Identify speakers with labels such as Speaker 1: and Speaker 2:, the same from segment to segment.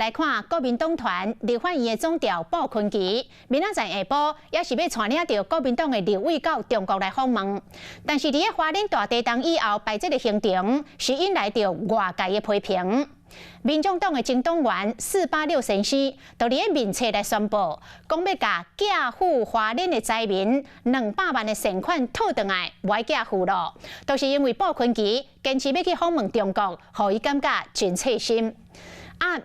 Speaker 1: 来看国民党团立法院的总调鲍坤奇，明仔载下晡也是要带领着国民党的立委到中国来访问。但是，伫个花莲大地震以后摆这个行程，是引来着外界的批评。民众党的前党员486先生，就伫个面册来宣布，讲要甲寄付花莲的灾民200万的善款讨回来，不寄付咯，都是因为鲍坤奇坚持要去访问中国，互伊感觉真切心。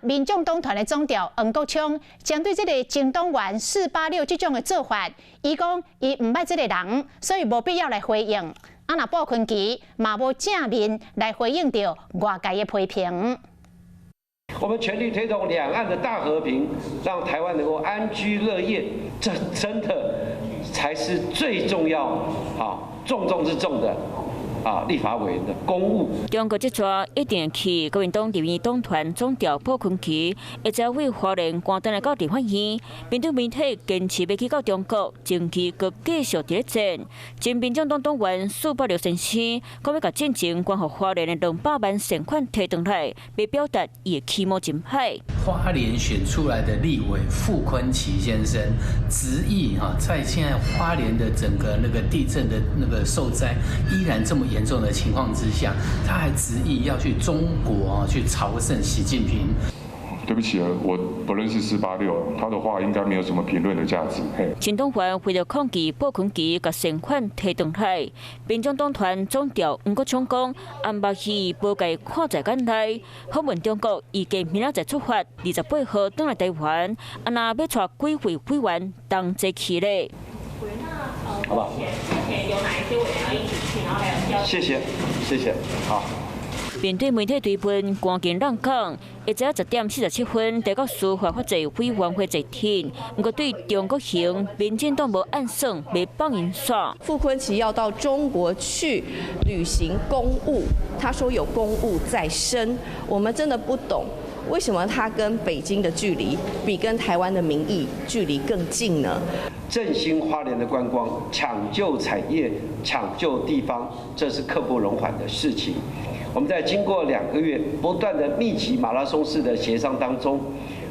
Speaker 1: 民众党团的总调黄国昌针对这个前党员486这种的做法，伊讲伊唔捌这个人，所以无必要来回应。那鲍坤奇嘛无正面来回应着外界的批评。
Speaker 2: 我们全力推动两岸的大和平，让台湾能够安居乐业，这真的才是最重要、重中之重的。立法委员的公务。
Speaker 3: 中国这撮一定去国民党立院党团总调鲍坤奇，一早为花莲关灯来到立法院，面对媒体坚持要去到中国，争取佮继续伫咧战。前民众党党员486先生，讲要甲进前关乎花莲的200万善款摕回来，要表达伊的期望真歹。
Speaker 4: 花莲选出来的立委傅昆萁先生，执意在现在花莲的整个那个地震的那个受灾依然这么严重的情况之下，他还执意要去中国去朝圣习近平。
Speaker 5: 对不起啊，我不认识486，他的话应该没有什么评论的价值。
Speaker 3: 前党员为了抗议鲍坤奇甲善款摕回来，民众党团总调黄国昌讲，安排去无该看在眼内，访问中国，预计明仔载出发，28号返来台湾，若要带几位委员同齐去咧。
Speaker 2: 好不好？
Speaker 6: 有哪一些委员要一起去，然后还有
Speaker 2: 谢谢，谢谢，好。
Speaker 3: 面对媒体追问，关键让讲，一早10点47分，提到司法法制委员会坐厅，不过对中国行，民进党无按算，未放因线。
Speaker 7: 傅昆萁要到中国去履行公务，他说有公务在身，我们真的不懂。为什么他跟北京的距离比跟台湾的民意距离更近呢？
Speaker 2: 振兴花莲的观光，抢救产业，抢救地方，这是刻不容缓的事情。我们在经过2个月不断的密集马拉松式的协商当中，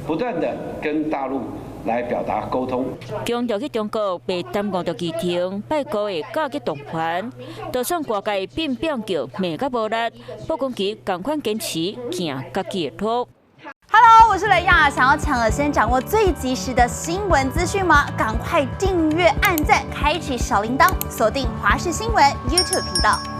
Speaker 2: 不断的跟大陆来表达沟通。
Speaker 3: 强调去中国被耽误到机场拜高的假期动员，就算外界变变叫骂甲无力，鲍坤萁同款坚持行家己的路。
Speaker 8: Hello， 我是雷亚，想要抢了先掌握最及时的新闻资讯吗？赶快订阅、按赞、开启小铃铛，锁定华视新闻 YouTube 频道。